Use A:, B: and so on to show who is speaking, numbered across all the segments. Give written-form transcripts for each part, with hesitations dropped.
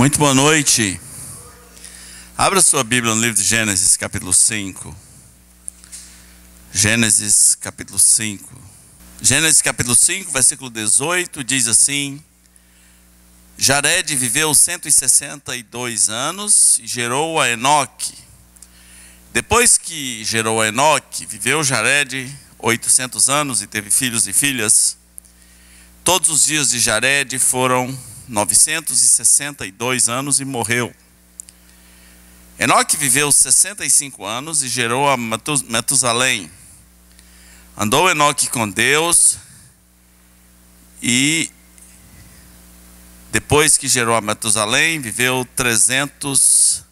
A: Muito boa noite. Abra sua Bíblia no livro de Gênesis, capítulo 5. Gênesis, capítulo 5. Gênesis, capítulo 5, versículo 18, diz assim: Jared viveu 162 anos e gerou a Enoque. Depois que gerou a Enoque, viveu Jared 800 anos e teve filhos e filhas. Todos os dias de Jared foram 962 anos e morreu. Enoque viveu 65 anos e gerou a Metusalém. Andou Enoque com Deus e depois que gerou a Metusalém, viveu 300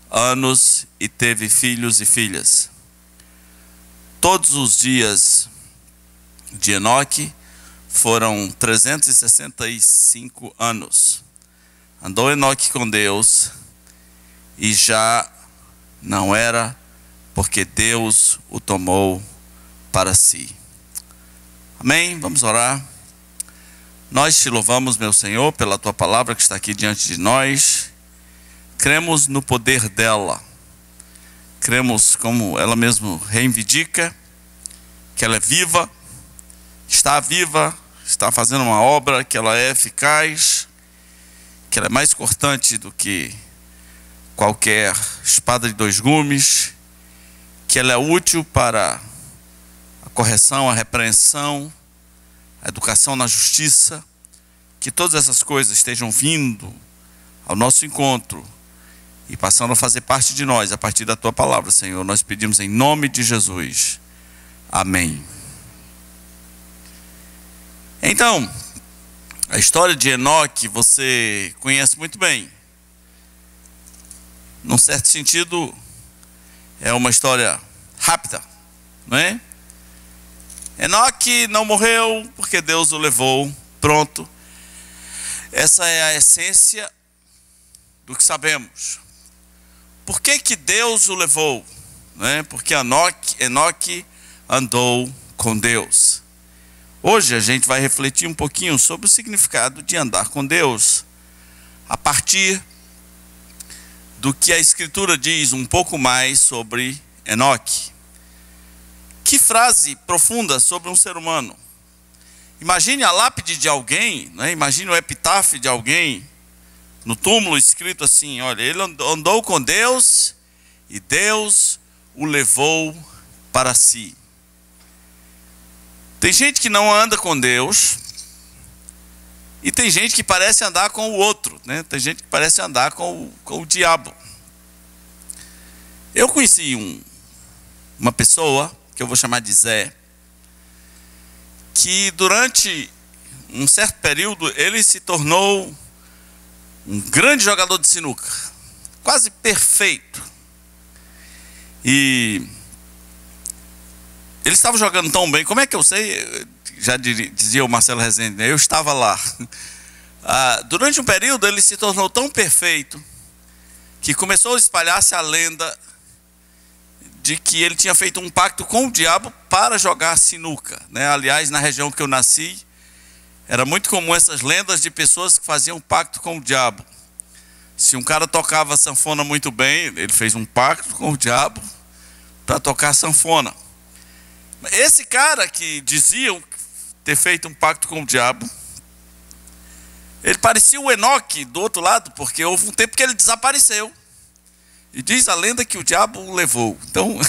A: anos e teve filhos e filhas. Todos os dias de Enoque foram 365 anos. Andou Enoque com Deus e já não era, porque Deus o tomou para si. Amém? Vamos orar. Nós te louvamos, meu Senhor, pela tua palavra que está aqui diante de nós. Cremos no poder dela. Cremos, como ela mesmo reivindica, que ela é viva, está fazendo uma obra, que ela é eficaz, que ela é mais cortante do que qualquer espada de dois gumes, que ela é útil para a correção, a repreensão, a educação na justiça, que todas essas coisas estejam vindo ao nosso encontro e passando a fazer parte de nós, a partir da tua palavra, Senhor. Nós pedimos em nome de Jesus. Amém. Então, a história de Enoque você conhece muito bem. Num certo sentido, é uma história rápida, não é? Enoque não morreu porque Deus o levou, pronto. Essa é a essência do que sabemos. Por que Deus o levou? Não é? Porque Enoque andou com Deus. Hoje a gente vai refletir um pouquinho sobre o significado de andar com Deus, a partir do que a Escritura diz um pouco mais sobre Enoque. Que frase profunda sobre um ser humano. Imagine a lápide de alguém, né? Imagine o epitáfio de alguém, no túmulo escrito assim: olha, ele andou com Deus e Deus o levou para si. Tem gente que não anda com Deus e tem gente que parece andar com o outro, né? Tem gente que parece andar com o diabo. Eu conheci uma pessoa, que eu vou chamar de Zé, que durante um certo período ele se tornou um grande jogador de sinuca, quase perfeito. E ele estava jogando tão bem. Como é que eu sei? Já dizia o Marcelo Rezende, eu estava lá. Durante um período ele se tornou tão perfeito que começou a espalhar-se a lenda de que ele tinha feito um pacto com o diabo para jogar sinuca, né? Aliás, na região que eu nasci, era muito comum essas lendas de pessoas que faziam um pacto com o diabo. Se um cara tocava sanfona muito bem, ele fez um pacto com o diabo para tocar sanfona. Esse cara que diziam ter feito um pacto com o diabo, ele parecia o Enoque do outro lado, porque houve um tempo que ele desapareceu. E diz a lenda que o diabo o levou. Então,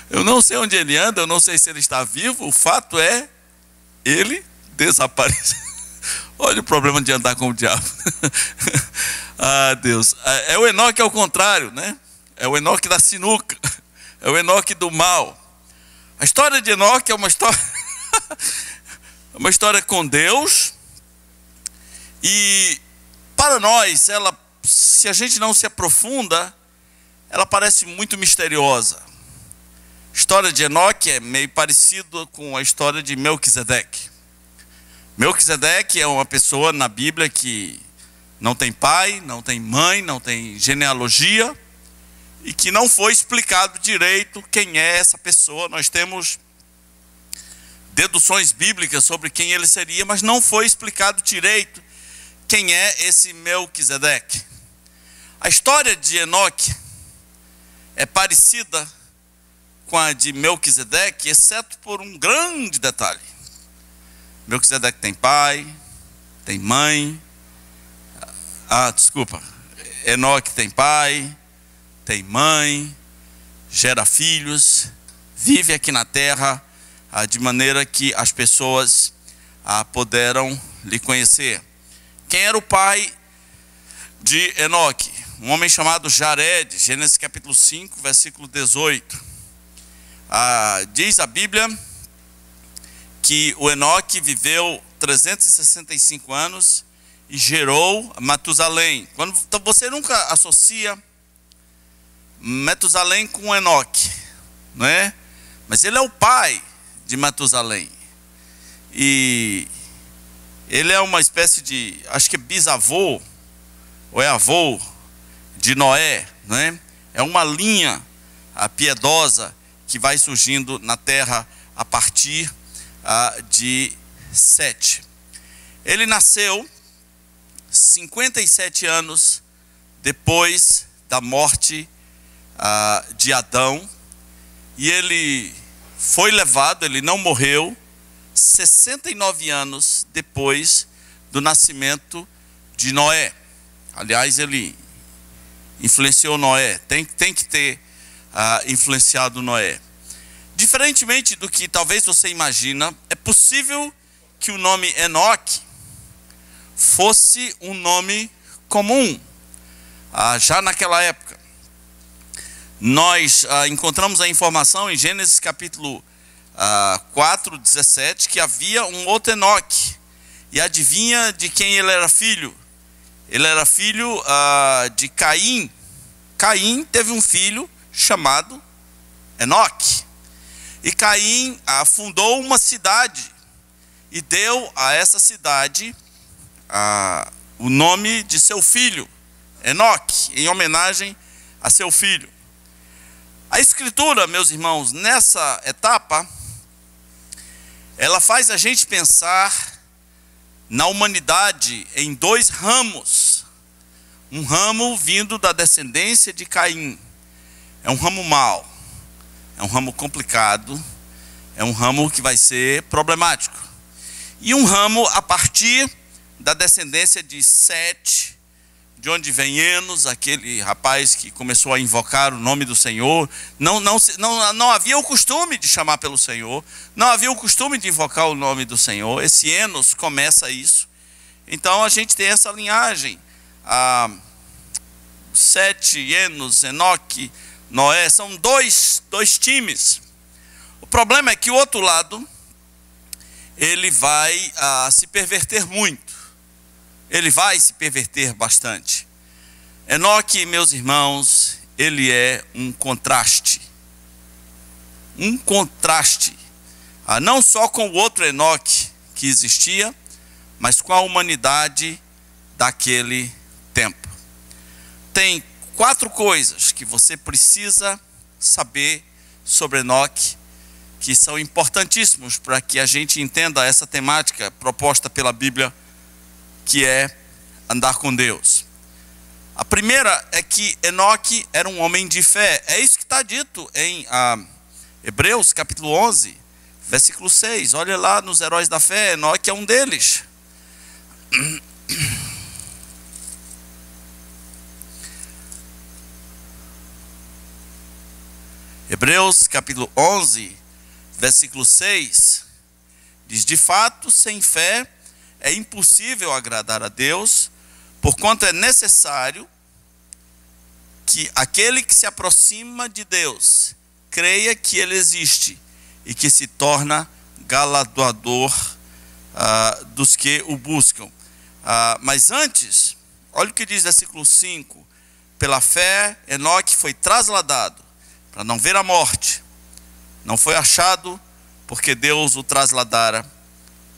A: eu não sei onde ele anda, eu não sei se ele está vivo. O fato é, ele desapareceu. Olha o problema de andar com o diabo. Deus. É o Enoque ao contrário, né? É o Enoque da sinuca. É o Enoque do mal. A história de Enoque é uma história com Deus. E para nós, se a gente não se aprofunda, ela parece muito misteriosa. A história de Enoque é meio parecida com a história de Melquisedeque. Melquisedeque é uma pessoa na Bíblia que não tem pai, não tem mãe, não tem genealogia, e que não foi explicado direito quem é essa pessoa. Nós temos deduções bíblicas sobre quem ele seria, mas não foi explicado direito quem é esse Melquisedeque. A história de Enoque é parecida com a de Melquisedeque, exceto por um grande detalhe. Melquisedeque tem pai, tem mãe. Enoque tem pai, tem mãe, gera filhos, vive aqui na terra, de maneira que as pessoas puderam lhe conhecer. Quem era o pai de Enoque? Um homem chamado Jared, Gênesis capítulo 5, versículo 18. Diz a Bíblia que o Enoque viveu 365 anos e gerou Matusalém. Então você nunca associa Matusalém com Enoque, não é? Mas ele é o pai de Matusalém. E ele é uma espécie de, acho que é bisavô, ou é avô de Noé, não é? É uma linha piedosa que vai surgindo na terra a partir de Sete. Ele nasceu 57 anos depois da morte de Adão, e ele foi levado, ele não morreu, 69 anos depois do nascimento de Noé. Aliás, ele influenciou Noé, tem que ter influenciado Noé. Diferentemente do que talvez você imagina, é possível que o nome Enoque fosse um nome comum, já naquela época. Nós encontramos a informação em Gênesis capítulo 4, 17, que havia um outro Enoque. E adivinha de quem ele era filho? Ele era filho de Caim. Caim teve um filho chamado Enoque. E Caim fundou uma cidade e deu a essa cidade o nome de seu filho, Enoque, em homenagem a seu filho. A Escritura, meus irmãos, nessa etapa, ela faz a gente pensar na humanidade em dois ramos. Um ramo vindo da descendência de Caim. É um ramo mau, é um ramo complicado, é um ramo que vai ser problemático. E um ramo a partir da descendência de Sete, de onde vem Enos, aquele rapaz que começou a invocar o nome do Senhor. Não havia o costume de chamar pelo Senhor, não havia o costume de invocar o nome do Senhor. Esse Enos começa isso. Então a gente tem essa linhagem, Sete, Enos, Enoque, Noé, são dois times. O problema é que o outro lado, ele vai se perverter muito. Ele vai se perverter bastante. Enoque, meus irmãos, ele é um contraste. Um contraste. Não só com o outro Enoque que existia, mas com a humanidade daquele tempo. Tem 4 coisas que você precisa saber sobre Enoque, que são importantíssimos para que a gente entenda essa temática proposta pela Bíblia, que é andar com Deus. A primeira é que Enoque era um homem de fé. É isso que está dito em Hebreus capítulo 11, versículo 6. Olha lá nos heróis da fé, Enoque é um deles. Hebreus capítulo 11, versículo 6, diz: de fato, sem fé é impossível agradar a Deus, porquanto é necessário que aquele que se aproxima de Deus creia que Ele existe e que se torna galardoador dos que o buscam. Mas antes, olha o que diz versículo 5: pela fé Enoque foi trasladado para não ver a morte, não foi achado porque Deus o trasladara,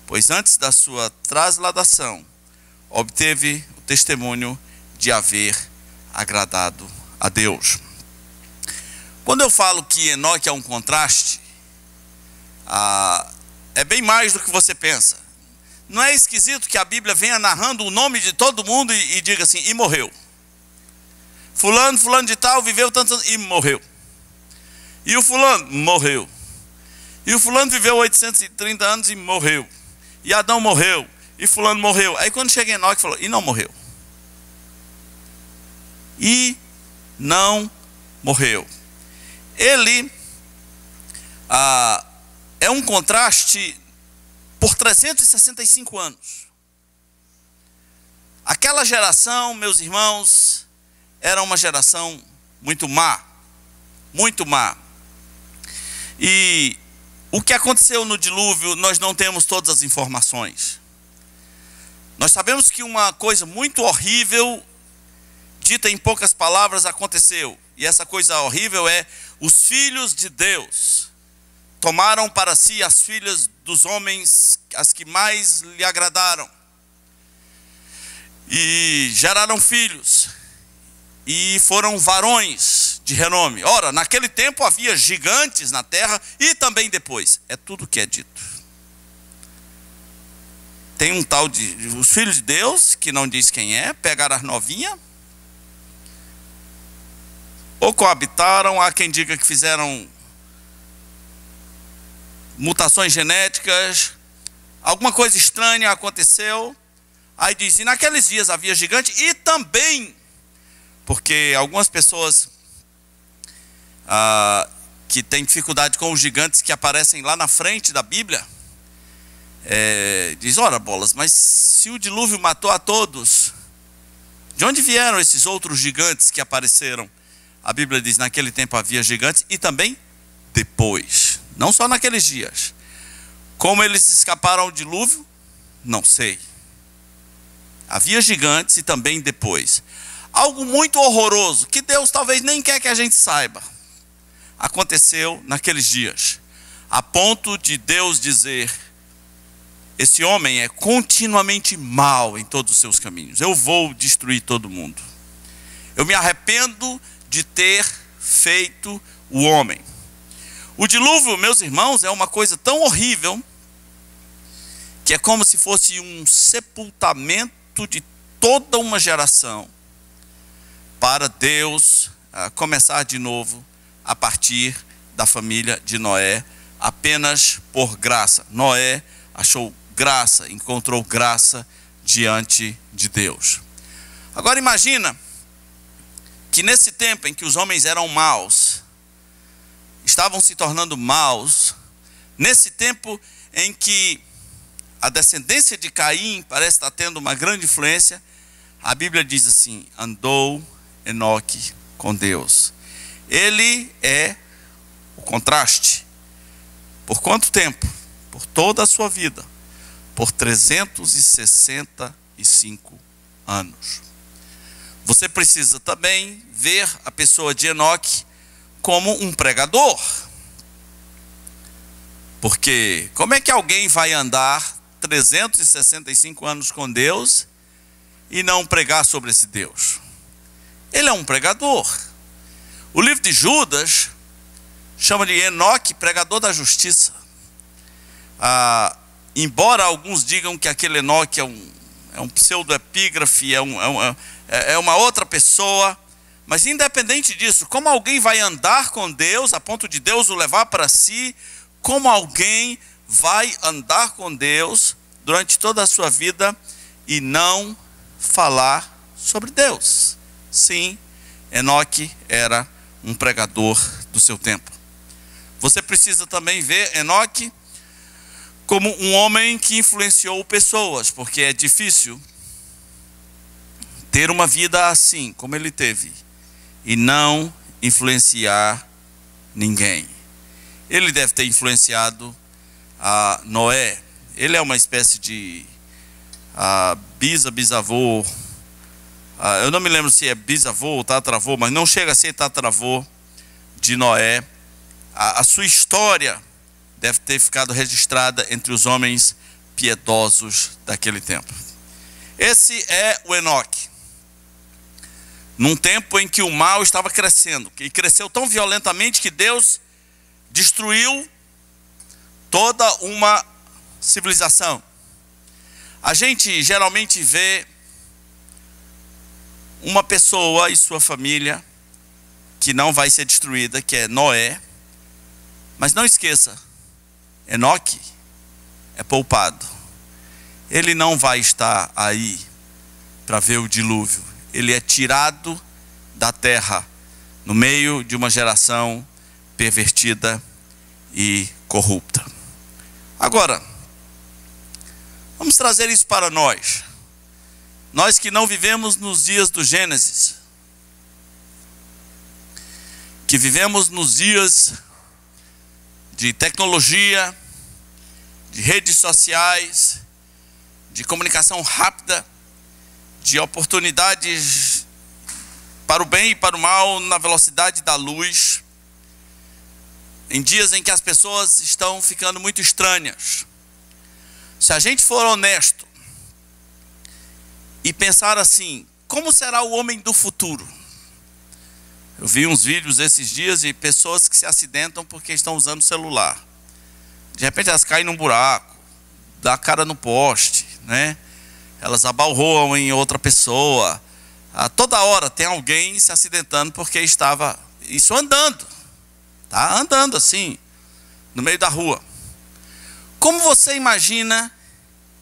A: pois antes da sua trasladação obteve o testemunho de haver agradado a Deus. Quando eu falo que Enoque é um contraste, é bem mais do que você pensa. Não é esquisito que a Bíblia venha narrando o nome de todo mundo e diga assim, e morreu. Fulano de tal, viveu tantos anos e morreu. E o fulano morreu. E o fulano viveu 830 anos e morreu. E Adão morreu. E fulano morreu. Aí quando chega Enoque, falou, e não morreu. E não morreu. Ele é um contraste por 365 anos. Aquela geração, meus irmãos, era uma geração muito má. Muito má. E o que aconteceu no dilúvio, nós não temos todas as informações. Nós sabemos que uma coisa muito horrível, dita em poucas palavras, aconteceu. E essa coisa horrível é: os filhos de Deus tomaram para si as filhas dos homens, as que mais lhe agradaram. E geraram filhos. E foram varões de renome. Ora, naquele tempo havia gigantes na terra e também depois. É tudo que é dito. Tem um tal de os filhos de Deus, que não diz quem é, pegaram as novinhas, ou coabitaram, há quem diga que fizeram mutações genéticas, alguma coisa estranha aconteceu. Aí diz, e naqueles dias havia gigante, e também, porque algumas pessoas que têm dificuldade com os gigantes que aparecem lá na frente da Bíblia, diz, ora bolas, mas se o dilúvio matou a todos, de onde vieram esses outros gigantes que apareceram? A Bíblia diz, naquele tempo havia gigantes e também depois, não só naqueles dias. Como eles escaparam ao dilúvio, não sei. Havia gigantes e também depois. Algo muito horroroso, que Deus talvez nem quer que a gente saiba, aconteceu naqueles dias, a ponto de Deus dizer, esse homem é continuamente mau em todos os seus caminhos, eu vou destruir todo mundo. Eu me arrependo de ter feito o homem. O dilúvio, meus irmãos, é uma coisa tão horrível, que é como se fosse um sepultamento de toda uma geração, para Deus começar de novo a partir da família de Noé, apenas por graça. Noé achou graça, encontrou graça diante de Deus. Agora imagina que nesse tempo em que os homens eram maus, estavam se tornando maus, nesse tempo em que a descendência de Caim parece estar tendo uma grande influência, a Bíblia diz assim, andou Enoque com Deus. Ele é o contraste. Por quanto tempo? Por toda a sua vida. Por 365 anos. Você precisa também ver a pessoa de Enoque como um pregador. Porque como é que alguém vai andar 365 anos com Deus e não pregar sobre esse Deus? Ele é um pregador. O livro de Judas chama de Enoque, pregador da justiça. Embora alguns digam que aquele Enoque é um pseudoepígrafe, é uma outra pessoa, mas independente disso, como alguém vai andar com Deus, a ponto de Deus o levar para si, como alguém vai andar com Deus durante toda a sua vida e não falar sobre Deus? Sim, Enoque era um pregador do seu tempo. Você precisa também ver Enoque como um homem que influenciou pessoas, porque é difícil ter uma vida assim, como ele teve, e não influenciar ninguém. Ele deve ter influenciado a Noé. Ele é uma espécie de bisavô. Eu não me lembro se é bisavô ou tatravô, mas não chega a ser tatravô de Noé. A sua história deve ter ficado registrada entre os homens piedosos daquele tempo. Esse é o Enoque. Num tempo em que o mal estava crescendo, e cresceu tão violentamente que Deus destruiu toda uma civilização. A gente geralmente vê uma pessoa e sua família que não vai ser destruída, que é Noé. Mas não esqueça, Enoque é poupado. Ele não vai estar aí para ver o dilúvio. Ele é tirado da terra no meio de uma geração pervertida e corrupta. Agora, vamos trazer isso para nós. Nós que não vivemos nos dias do Gênesis, que vivemos nos dias de tecnologia, de redes sociais, de comunicação rápida, de oportunidades para o bem e para o mal na velocidade da luz, em dias em que as pessoas estão ficando muito estranhas. Se a gente for honesto e pensar assim, como será o homem do futuro? Eu vi uns vídeos esses dias de pessoas que se acidentam porque estão usando celular. De repente elas caem num buraco, dá a cara no poste, né? Elas abalroam em outra pessoa. A toda hora tem alguém se acidentando porque estava, isso andando, tá? Andando assim, no meio da rua. Como você imagina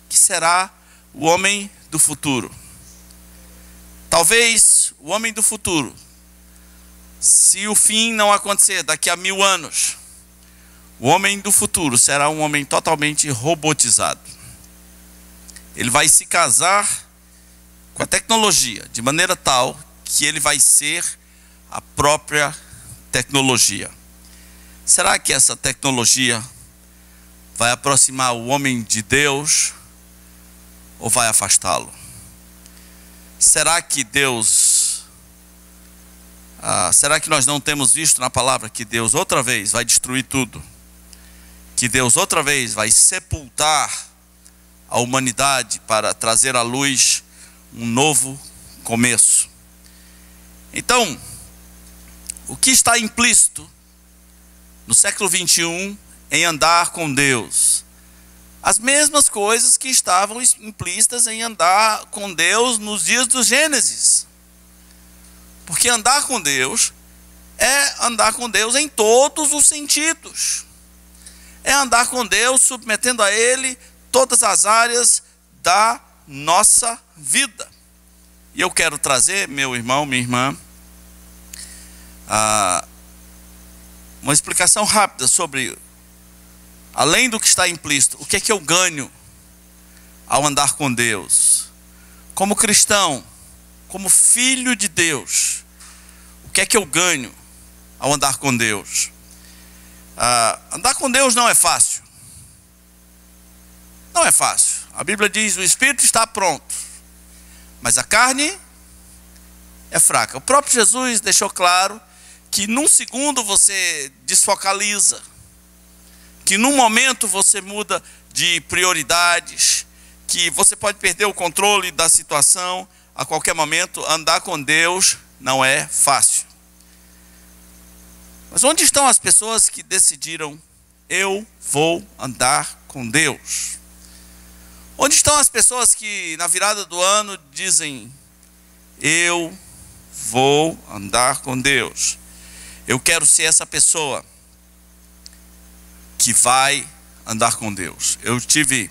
A: que será o homem do futuro? Talvez o homem do futuro, se o fim não acontecer daqui a 1000 anos, o homem do futuro será um homem totalmente robotizado. Ele vai se casar com a tecnologia de maneira tal que ele vai ser a própria tecnologia. Será que essa tecnologia vai aproximar o homem de Deus ou vai afastá-lo? Será que será que nós não temos visto na palavra que Deus outra vez vai destruir tudo? Que Deus outra vez vai sepultar a humanidade para trazer à luz um novo começo? Então, o que está implícito no século 21 em andar com Deus? As mesmas coisas que estavam implícitas em andar com Deus nos dias do Gênesis. Porque andar com Deus é andar com Deus em todos os sentidos. É andar com Deus submetendo a Ele todas as áreas da nossa vida. E eu quero trazer, meu irmão, minha irmã, uma explicação rápida sobre, além do que está implícito, o que é que eu ganho ao andar com Deus? Como cristão, como filho de Deus, o que é que eu ganho ao andar com Deus? Andar com Deus não é fácil. Não é fácil. A Bíblia diz: o espírito está pronto, mas a carne é fraca. O próprio Jesus deixou claro que num segundo você desfocaliza, que num momento você muda de prioridades, que você pode perder o controle da situação a qualquer momento. Andar com Deus não é fácil. Mas onde estão as pessoas que decidiram: eu vou andar com Deus? Onde estão as pessoas que na virada do ano dizem: eu vou andar com Deus? Eu quero ser essa pessoa que vai andar com Deus. Eu estive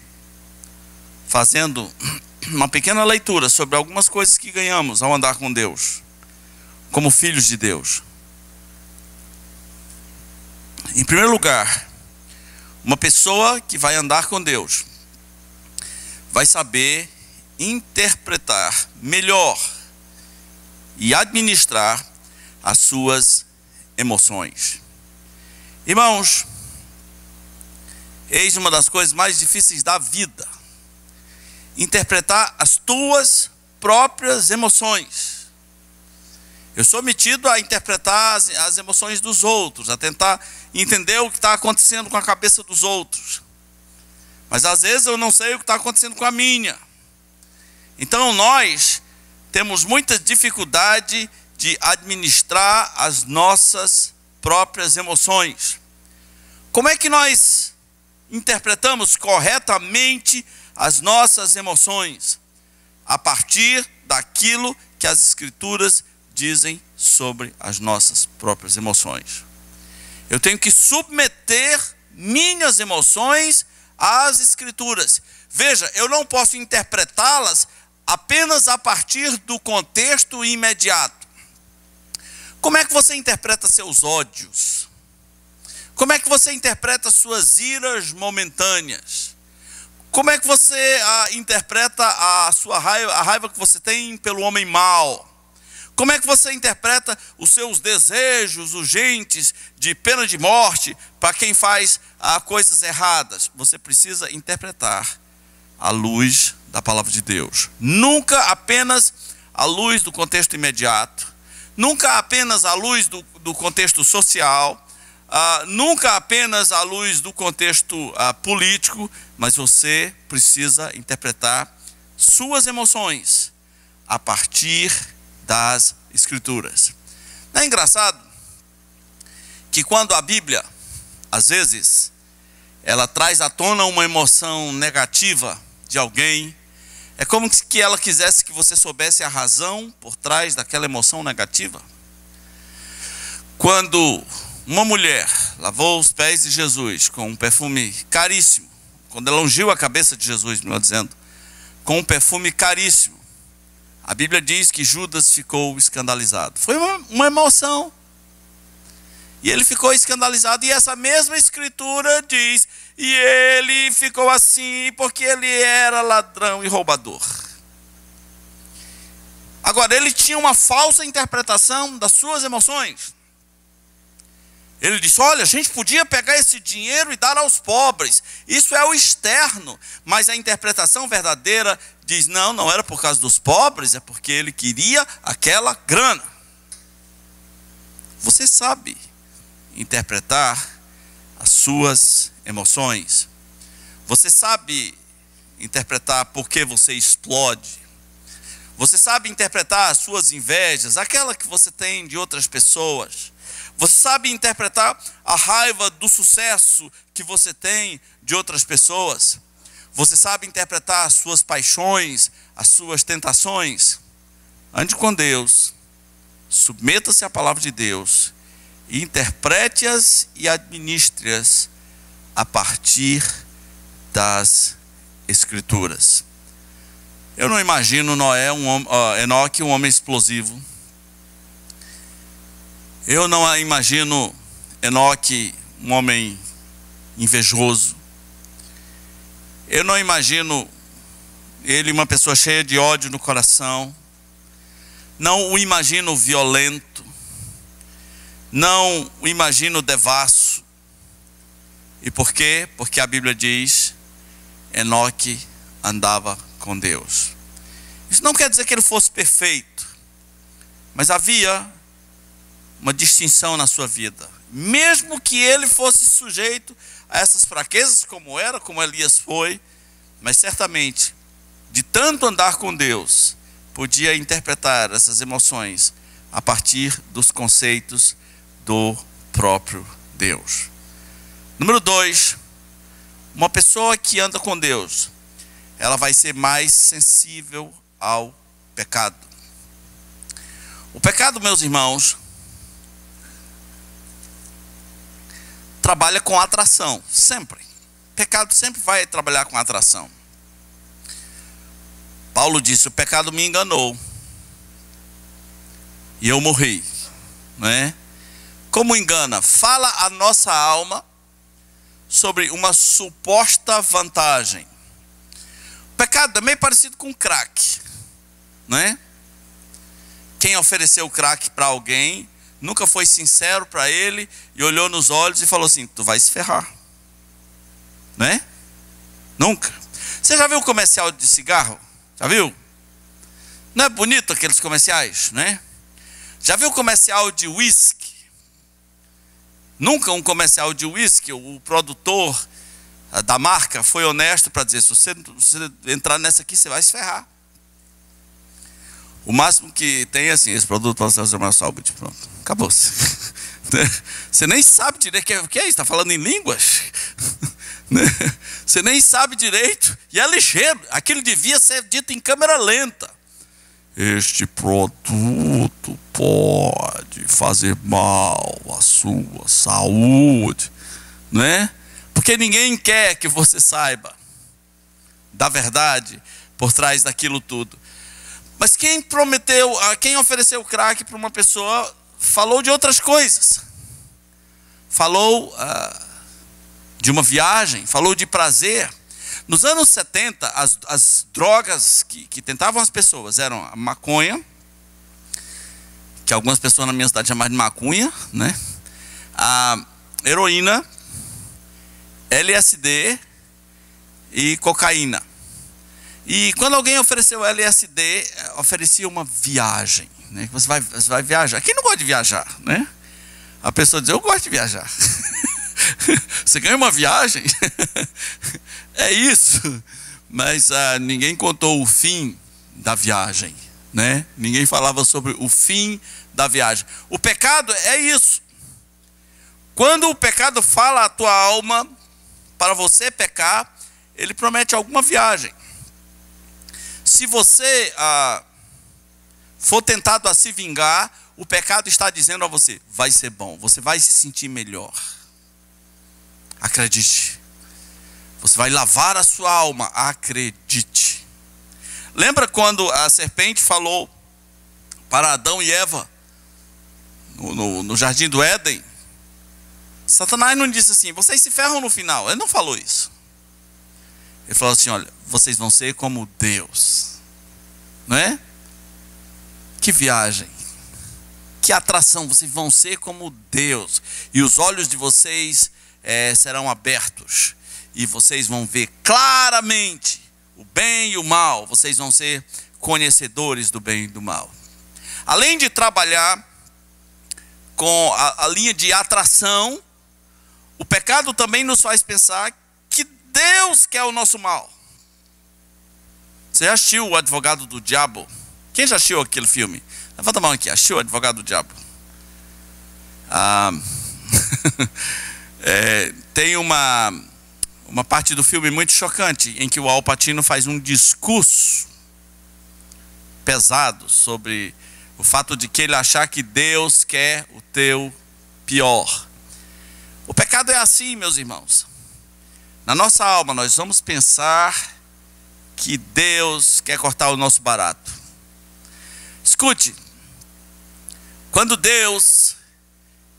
A: fazendo uma pequena leitura sobre algumas coisas que ganhamos ao andar com Deus, como filhos de Deus. Em primeiro lugar, uma pessoa que vai andar com Deus vai saber interpretar melhor e administrar as suas emoções. Irmãos, eis uma das coisas mais difíceis da vida: interpretar as tuas próprias emoções. Eu sou metido a interpretar as emoções dos outros, a tentar entender o que está acontecendo com a cabeça dos outros. Mas às vezes eu não sei o que está acontecendo com a minha. Então nós temos muita dificuldade de administrar as nossas próprias emoções. Como é que nós interpretamos corretamente as nossas emoções a partir daquilo que as Escrituras dizem sobre as nossas próprias emoções. Eu tenho que submeter minhas emoções às Escrituras. Veja, eu não posso interpretá-las apenas a partir do contexto imediato. Como é que você interpreta seus ódios? Como é que você interpreta suas iras momentâneas? Como é que você interpreta a sua raiva, a raiva que você tem pelo homem mau? Como é que você interpreta os seus desejos urgentes de pena de morte para quem faz coisas erradas? Você precisa interpretar à luz da palavra de Deus. Nunca apenas à luz do contexto imediato. Nunca apenas à luz do contexto social. Nunca apenas à luz do contexto político. Mas você precisa interpretar suas emoções a partir das Escrituras. Não é engraçado que quando a Bíblia, às vezes, ela traz à tona uma emoção negativa de alguém, é como que ela quisesse que você soubesse a razão por trás daquela emoção negativa. Quando uma mulher lavou os pés de Jesus com um perfume caríssimo, quando ela ungiu a cabeça de Jesus, melhor dizendo, com um perfume caríssimo, a Bíblia diz que Judas ficou escandalizado. Foi uma emoção. E ele ficou escandalizado. E essa mesma Escritura diz: e ele ficou assim porque ele era ladrão e roubador. Agora, ele tinha uma falsa interpretação das suas emoções. Ele disse: olha, a gente podia pegar esse dinheiro e dar aos pobres. Isso é o externo. Mas a interpretação verdadeira diz: não, não era por causa dos pobres, é porque ele queria aquela grana. Você sabe interpretar as suas emoções. Você sabe interpretar por que você explode. Você sabe interpretar as suas invejas, aquela que você tem de outras pessoas. Você sabe interpretar a raiva do sucesso que você tem de outras pessoas. Você sabe interpretar as suas paixões, as suas tentações. Ande com Deus, submeta-se à palavra de Deus, e interprete-as e administre-as a partir das Escrituras. Eu não imagino Enoque um homem explosivo. Eu não imagino Enoque um homem invejoso. Eu não imagino ele uma pessoa cheia de ódio no coração. Não o imagino violento. Não o imagino devasso. E por quê? Porque a Bíblia diz: Enoque andava com Deus. Isso não quer dizer que ele fosse perfeito, mas havia uma distinção na sua vida. Mesmo que ele fosse sujeito a essas fraquezas, como Elias foi, mas certamente, de tanto andar com Deus, podia interpretar essas emoções a partir dos conceitos do próprio Deus. Número 2, uma pessoa que anda com Deus, ela vai ser mais sensível ao pecado. O pecado, meus irmãos, trabalha com atração, sempre. O pecado sempre vai trabalhar com atração. Paulo disse: o pecado me enganou e eu morri, não é? Como engana? Fala a nossa alma sobre uma suposta vantagem. O pecado é meio parecido com crack, não é? Quem ofereceu crack para alguém nunca foi sincero para ele e olhou nos olhos e falou assim: tu vai se ferrar, não é? Nunca. Você já viu o comercial de cigarro? Já viu? Não é bonito aqueles comerciais, né? Já viu o comercial de whisky? Nunca um comercial de whisky, o produtor da marca foi honesto para dizer: se você entrar nessa aqui, você vai se ferrar. O máximo que tem é assim: esse produto pode trazer uma saúde. Pronto, acabou-se. Você nem sabe direito o que é isso, está falando em línguas? né? Você nem sabe direito, e é ligeiro. Aquilo devia ser dito em câmera lenta. Este produto pode fazer mal à sua saúde, né? Porque ninguém quer que você saiba da verdade por trás daquilo tudo. Mas quem ofereceu crack para uma pessoa, falou de outras coisas. Falou de uma viagem, falou de prazer. Nos anos 70, as drogas que tentavam as pessoas eram a maconha, que algumas pessoas na minha cidade chamam de macunha, né? A heroína, LSD e cocaína. E quando alguém ofereceu LSD, oferecia uma viagem, né? Você vai viajar. Quem não gosta de viajar, né? A pessoa diz, eu gosto de viajar. Você ganha uma viagem? É isso. Mas ninguém contou o fim da viagem, né? Ninguém falava sobre o fim da viagem. O pecado é isso. Quando o pecado fala à tua alma para você pecar, ele promete alguma viagem. Se você for tentado a se vingar, o pecado está dizendo a você, vai ser bom, você vai se sentir melhor. Acredite. Você vai lavar a sua alma, acredite. Lembra quando a serpente falou para Adão e Eva no jardim do Éden? Satanás não disse assim, vocês se ferram no final. Ele não falou isso. Ele falou assim, olha, vocês vão ser como Deus. Não é? Que viagem. Que atração, vocês vão ser como Deus. E os olhos de vocês serão abertos. E vocês vão ver claramente o bem e o mal. Vocês vão ser conhecedores do bem e do mal. Além de trabalhar com a linha de atração, o pecado também nos faz pensar que Deus quer o nosso mal. Você já assistiu O Advogado do Diabo? Quem já assistiu aquele filme? Levanta a mão aqui, assistiu O Advogado do Diabo? Tem uma parte do filme muito chocante, em que o Al Pacino faz um discurso pesado sobre o fato de que ele achar que Deus quer o teu pior. O pecado é assim, meus irmãos. Na nossa alma nós vamos pensar que Deus quer cortar o nosso barato. Escute, quando Deus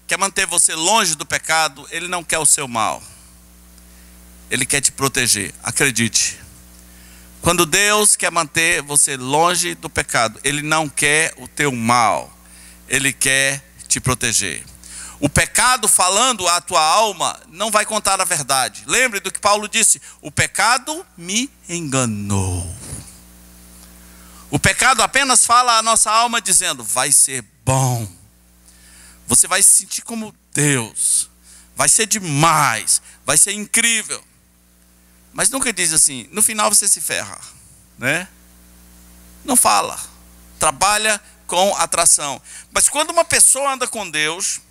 A: quer manter você longe do pecado, Ele não quer o seu mal. Ele quer te proteger, acredite. Quando Deus quer manter você longe do pecado, Ele não quer o teu mal. Ele quer te proteger. O pecado falando à tua alma não vai contar a verdade. Lembre do que Paulo disse, o pecado me enganou. O pecado apenas fala à nossa alma dizendo, vai ser bom. Você vai se sentir como Deus. Vai ser demais, vai ser incrível. Mas nunca diz assim, no final você se ferra, né? Não fala. Trabalha com atração. Mas quando uma pessoa anda com Deus,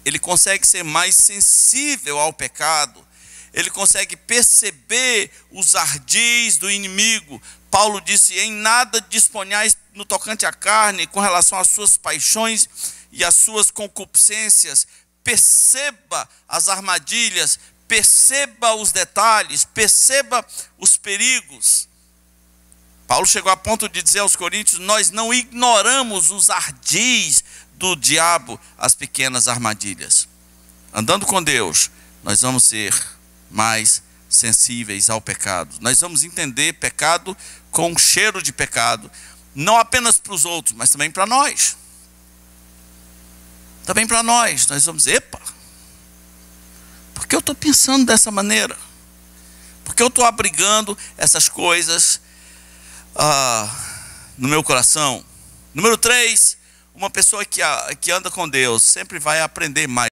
A: ele consegue ser mais sensível ao pecado. Ele consegue perceber os ardis do inimigo. Paulo disse, em nada disponhais no tocante à carne, com relação às suas paixões e às suas concupiscências. Perceba as armadilhas, perceba os detalhes, perceba os perigos. Paulo chegou a ponto de dizer aos coríntios, nós não ignoramos os ardis do diabo, as pequenas armadilhas. Andando com Deus, nós vamos ser mais sensíveis ao pecado. Nós vamos entender pecado com um cheiro de pecado, não apenas para os outros, mas também para nós. Também para nós. Nós vamos dizer, epa, por que eu estou pensando dessa maneira? Por que eu estou abrigando essas coisas no meu coração? Número 3, uma pessoa que anda com Deus sempre vai aprender mais.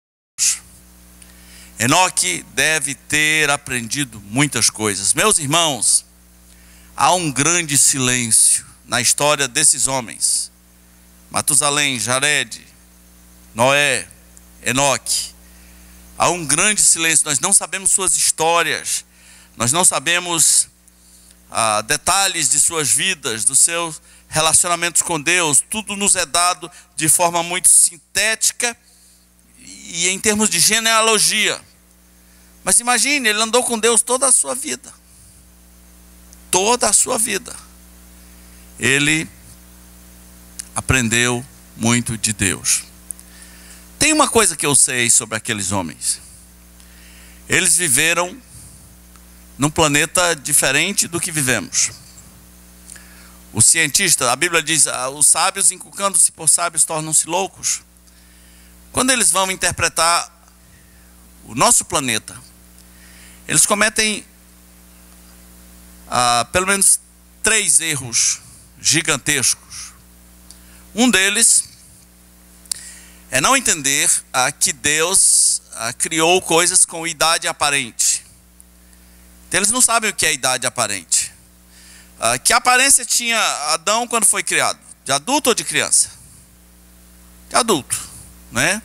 A: Enoque deve ter aprendido muitas coisas. Meus irmãos, há um grande silêncio na história desses homens. Matusalém, Jared, Noé, Enoque. Há um grande silêncio, nós não sabemos suas histórias, nós não sabemos detalhes de suas vidas, dos seus relacionamentos com Deus. Tudo nos é dado de forma muito sintética e em termos de genealogia. Mas imagine, ele andou com Deus toda a sua vida. Toda a sua vida. Ele aprendeu muito de Deus. Tem uma coisa que eu sei sobre aqueles homens. Eles viveram num planeta diferente do que vivemos. O cientista, a Bíblia diz, os sábios inculcando-se por sábios tornam-se loucos. Quando eles vão interpretar o nosso planeta, eles cometem pelo menos 3 erros gigantescos. Um deles é não entender que Deus criou coisas com idade aparente. Então eles não sabem o que é idade aparente. Que aparência tinha Adão quando foi criado? De adulto ou de criança? De adulto, né?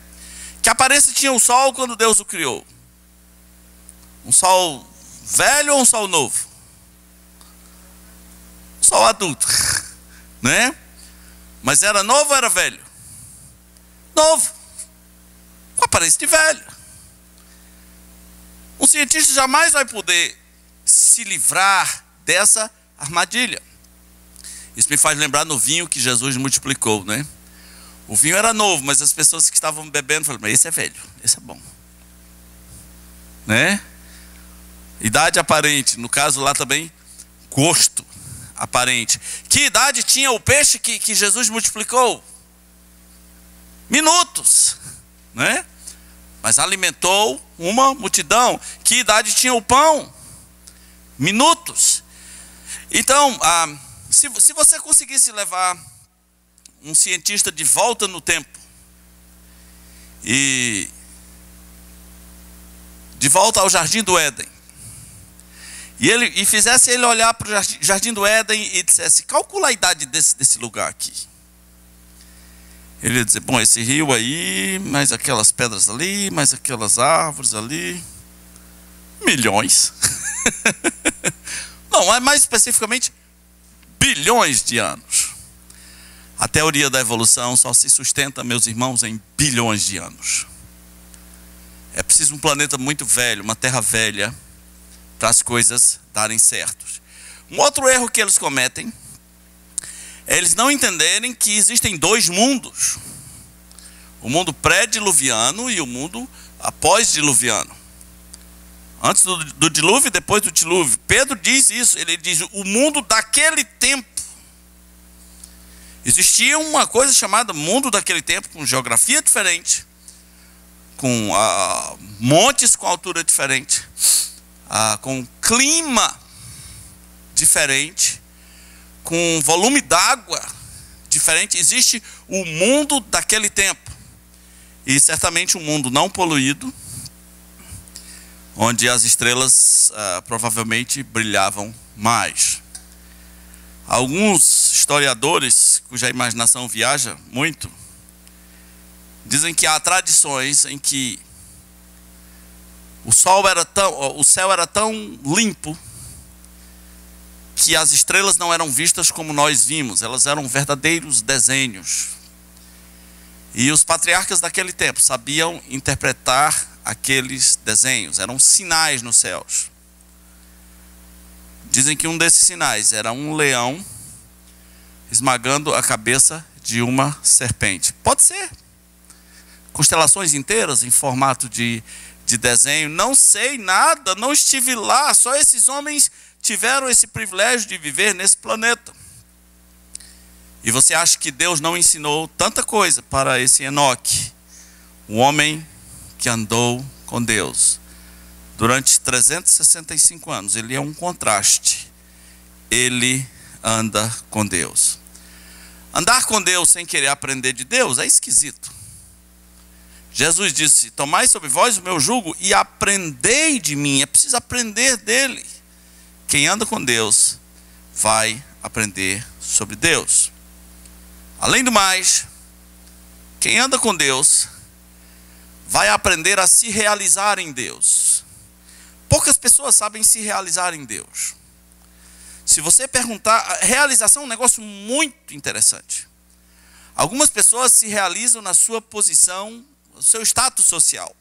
A: Que aparência tinha o sol quando Deus o criou? Um sol velho ou um sol novo? Um sol adulto, né? Mas era novo ou era velho? Novo, com aparência de velho. Um cientista jamais vai poder se livrar dessa armadilha. Isso me faz lembrar no vinho que Jesus multiplicou, né? O vinho era novo, mas as pessoas que estavam bebendo falaram, mas esse é velho, esse é bom, né? Idade aparente, no caso lá também, gosto aparente. Que idade tinha o peixe que Jesus multiplicou? Minutos, né? Mas alimentou uma multidão. Que idade tinha o pão? Minutos. Então, se você conseguisse levar um cientista de volta no tempo e de volta ao Jardim do Éden, e fizesse ele olhar para o Jardim do Éden e dissesse, calcula a idade desse lugar aqui. Ele ia dizer, bom, esse rio aí, mais aquelas pedras ali, mais aquelas árvores ali, milhões. Não, mais especificamente, bilhões de anos. A teoria da evolução só se sustenta, meus irmãos, em bilhões de anos. É preciso um planeta muito velho, uma terra velha, para as coisas darem certo. Um outro erro que eles cometem é eles não entenderem que existem 2 mundos. O mundo pré-diluviano e o mundo após-diluviano. Antes do dilúvio e depois do dilúvio. Pedro diz isso, ele diz o mundo daquele tempo. Existia uma coisa chamada mundo daquele tempo, com geografia diferente, com montes com altura diferente, com clima diferente, com volume d'água diferente. Existe o mundo daquele tempo. E certamente um mundo não poluído, onde as estrelas provavelmente brilhavam mais. Alguns historiadores, cuja imaginação viaja muito, dizem que há tradições em que o céu era tão limpo que as estrelas não eram vistas como nós vimos, elas eram verdadeiros desenhos. E os patriarcas daquele tempo sabiam interpretar aqueles desenhos, eram sinais nos céus. Dizem que um desses sinais era um leão esmagando a cabeça de uma serpente. Pode ser. Constelações inteiras em formato de desenho. Não sei nada, não estive lá. Só esses homens tiveram esse privilégio de viver nesse planeta. E você acha que Deus não ensinou tanta coisa para esse Enoque, o homem que andou com Deus durante 365 anos? Ele é um contraste. Ele anda com Deus. Andar com Deus sem querer aprender de Deus é esquisito. Jesus disse, tomai sobre vós o meu jugo e aprendei de mim. É preciso aprender dele. Quem anda com Deus vai aprender sobre Deus. Além do mais, quem anda com Deus vai aprender a se realizar em Deus. Poucas pessoas sabem se realizar em Deus. Se você perguntar, realização é um negócio muito interessante. Algumas pessoas se realizam na sua posição, no seu status social.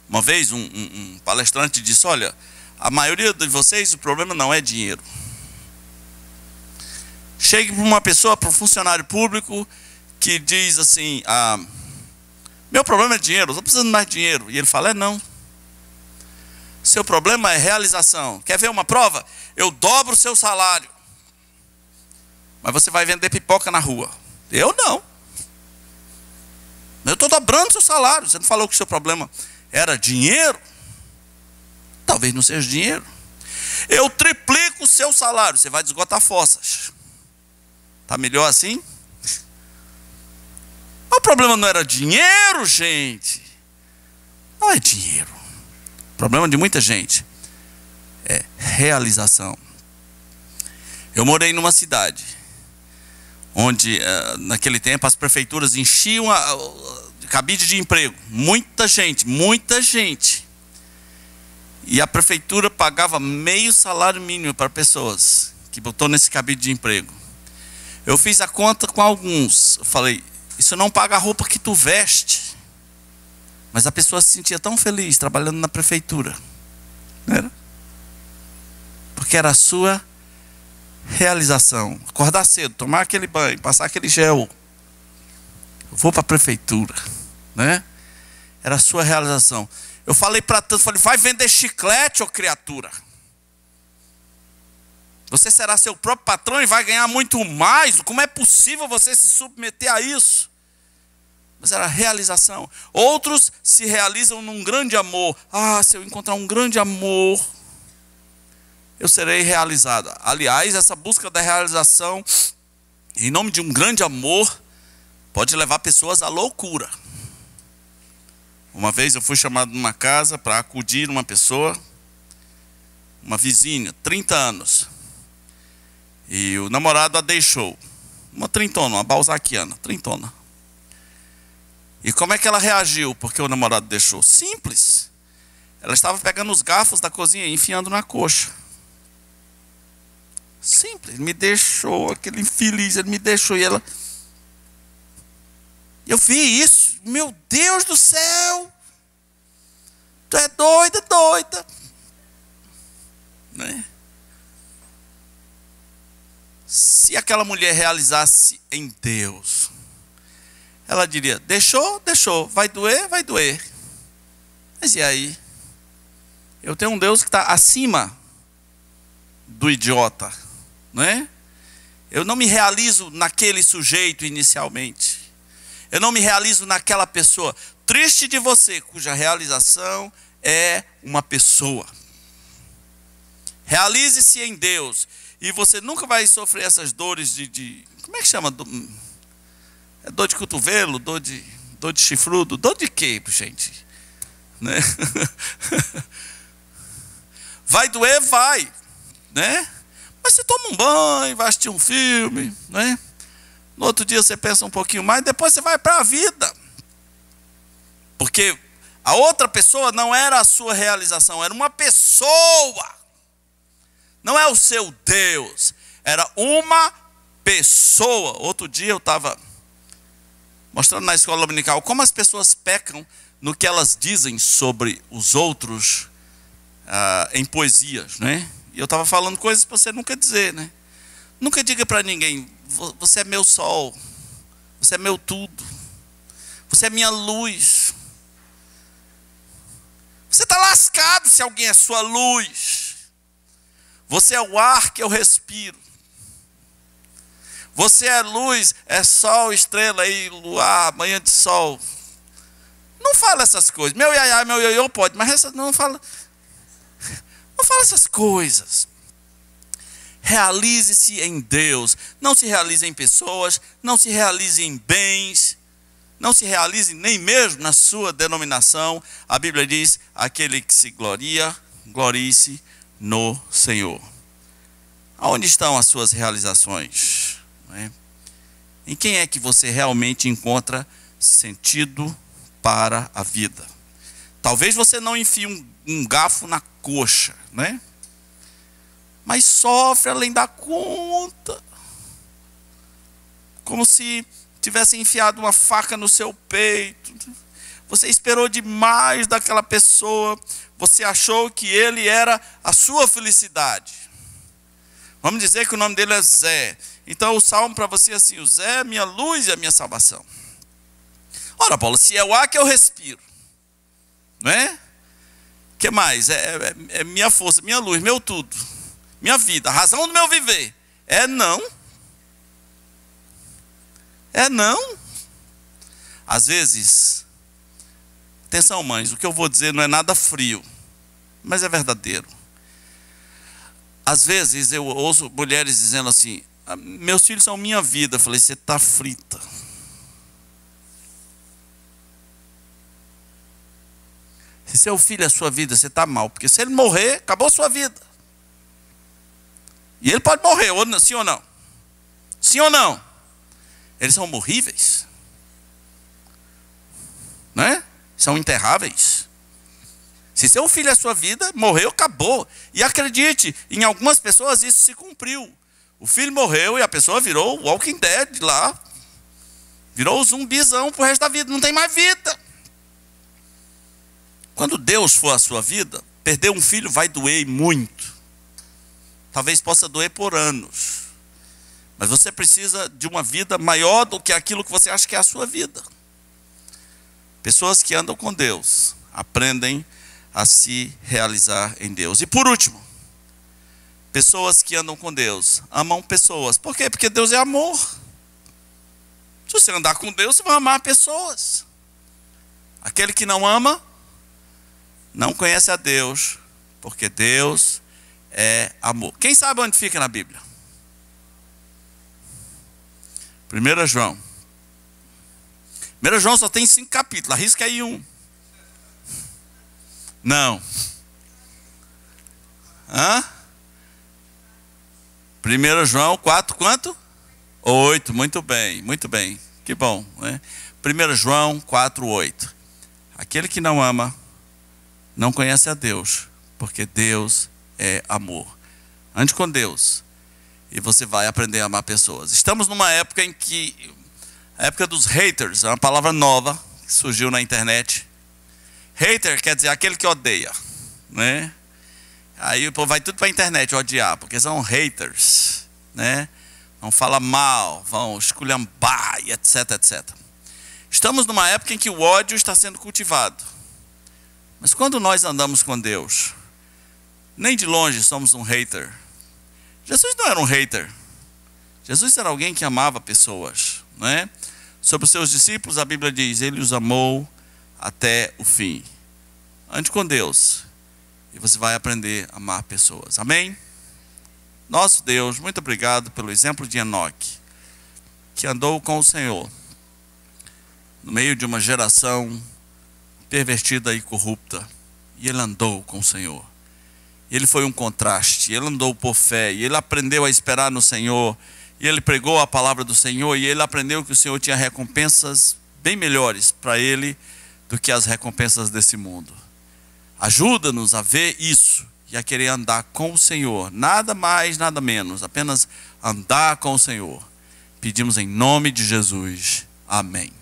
A: Uma vez um palestrante disse, olha, a maioria de vocês, o problema não é dinheiro. Chegue para uma pessoa, para um funcionário público, que diz assim, meu problema é dinheiro, eu estou precisando de mais dinheiro. E ele fala, não. Seu problema é realização. Quer ver uma prova? Eu dobro o seu salário. Mas você vai vender pipoca na rua. Eu não. Eu estou dobrando o seu salário. Você não falou que o seu problema era dinheiro? Talvez não seja dinheiro. Eu triplico o seu salário. Você vai desgotar fossas. Está melhor assim? O problema não era dinheiro, gente. Não é dinheiro. O problema de muita gente é realização. Eu morei numa cidade onde, naquele tempo, as prefeituras enchiam de cabide de emprego. Muita gente, muita gente. E a prefeitura pagava meio salário mínimo para pessoas que botou nesse cabide de emprego. Eu fiz a conta com alguns. Eu falei, isso não paga a roupa que tu veste. Mas a pessoa se sentia tão feliz trabalhando na prefeitura. Não era? Porque era a sua realização. Acordar cedo, tomar aquele banho, passar aquele gel. Eu vou para a prefeitura. Né? Era a sua realização. Eu falei para tanto, falei, vai vender chiclete, ô criatura. Você será seu próprio patrão e vai ganhar muito mais. Como é possível você se submeter a isso? Mas era realização. Outros se realizam num grande amor. Se eu encontrar um grande amor, eu serei realizado. Aliás, essa busca da realização, em nome de um grande amor, pode levar pessoas à loucura. Uma vez eu fui chamado numa casa para acudir uma pessoa, uma vizinha, 30 anos. E o namorado a deixou. Uma trintona, uma balzaquiana, trintona. E como é que ela reagiu porque o namorado deixou? Simples. Ela estava pegando os garfos da cozinha e enfiando na coxa. Simples. Ele me deixou, aquele infeliz, ele me deixou. E ela... Eu vi isso. Meu Deus do céu. Tu é doida, doida. Né? Se aquela mulher realizasse em Deus, ela diria, deixou, deixou, vai doer, vai doer. Mas e aí? Eu tenho um Deus que está acima do idiota, não é? Eu não me realizo naquele sujeito inicialmente. Eu não me realizo naquela pessoa. Triste de você, cuja realização é uma pessoa. Realize-se em Deus. E você nunca vai sofrer essas dores como é que chama? É dor de cotovelo, dor de chifrudo, dor de quê, gente? Né? Vai doer, vai, né? Mas você toma um banho, vai assistir um filme, né? No outro dia você pensa um pouquinho mais, depois você vai para a vida. Porque a outra pessoa não era a sua realização, era uma pessoa. Não é o seu Deus, era uma pessoa. Outro dia eu estava mostrando na escola dominical como as pessoas pecam no que elas dizem sobre os outros em poesias, né? E eu estava falando coisas para você nunca dizer, né? Nunca diga para ninguém, você é meu sol, você é meu tudo, você é minha luz. Você está lascado se alguém é sua luz. Você é o ar que eu respiro. Você é luz, é sol, estrela e luar, manhã de sol. Não fala essas coisas. Meu iaiá, meu ioiô pode, mas essa não fala. Não fala essas coisas. Realize-se em Deus. Não se realize em pessoas, não se realize em bens, não se realize nem mesmo na sua denominação. A Bíblia diz, aquele que se gloria, glorie-se no Senhor. Aonde estão as suas realizações? Não é? Em quem é que você realmente encontra sentido, para a vida. Talvez você não enfie um garfo na coxa, né? Mas sofre além da conta. Como se tivesse enfiado uma faca no seu peito. Você esperou demais daquela pessoa. Você achou que ele era a sua felicidade. Vamos dizer que o nome dele é Zé. Então o salmo para você é assim: o Zé é minha luz e a minha salvação. Ora, Paulo, se é o ar que eu respiro, não é? O que mais? É minha força, minha luz, meu tudo, minha vida, a razão do meu viver. É não. É não. Às vezes, atenção mães, o que eu vou dizer não é nada frio, mas é verdadeiro. Às vezes eu ouço mulheres dizendo assim: meus filhos são minha vida. Eu falei: você está frita. Se seu filho é sua vida, você está mal. Porque se ele morrer, acabou a sua vida. E ele pode morrer, sim ou não? Sim ou não? Eles são morríveis. Né? São enterráveis. Se seu filho é sua vida, morreu, acabou. E acredite, em algumas pessoas isso se cumpriu. O filho morreu e a pessoa virou o Walking Dead lá. Virou o zumbizão pro resto da vida, não tem mais vida. Quando Deus for a sua vida, perder um filho vai doer muito. Talvez possa doer por anos. Mas você precisa de uma vida maior do que aquilo que você acha que é a sua vida. Pessoas que andam com Deus aprendem a se realizar em Deus. E por último, pessoas que andam com Deus amam pessoas. Por quê? Porque Deus é amor. Se você andar com Deus, você vai amar pessoas. Aquele que não ama, não conhece a Deus, porque Deus é amor. Quem sabe onde fica na Bíblia? 1 João. 1 João só tem 5 capítulos, arrisca aí um. Não. Hã? 1 João 4, quanto? 8, muito bem, que bom, né? 1 João 4, 8. Aquele que não ama, não conhece a Deus, porque Deus é amor. Ande com Deus, e você vai aprender a amar pessoas. Estamos numa época em que, a época dos haters, é uma palavra nova, que surgiu na internet. Hater quer dizer aquele que odeia, né? Aí o povo vai tudo para a internet odiar, porque são haters, né? Vão falar mal, vão esculhambar, e etc, etc. Estamos numa época em que o ódio está sendo cultivado. Mas quando nós andamos com Deus, nem de longe somos um hater. Jesus não era um hater. Jesus era alguém que amava pessoas, né? Sobre os seus discípulos, a Bíblia diz: ele os amou até o fim. Ande com Deus e você vai aprender a amar pessoas. Amém? Nosso Deus, muito obrigado pelo exemplo de Enoque, que andou com o Senhor no meio de uma geração pervertida e corrupta, e ele andou com o Senhor. Ele foi um contraste, ele andou por fé, e ele aprendeu a esperar no Senhor, e ele pregou a palavra do Senhor, e ele aprendeu que o Senhor tinha recompensas bem melhores para ele do que as recompensas desse mundo. Ajuda-nos a ver isso e a querer andar com o Senhor, nada mais, nada menos, apenas andar com o Senhor. Pedimos em nome de Jesus. Amém.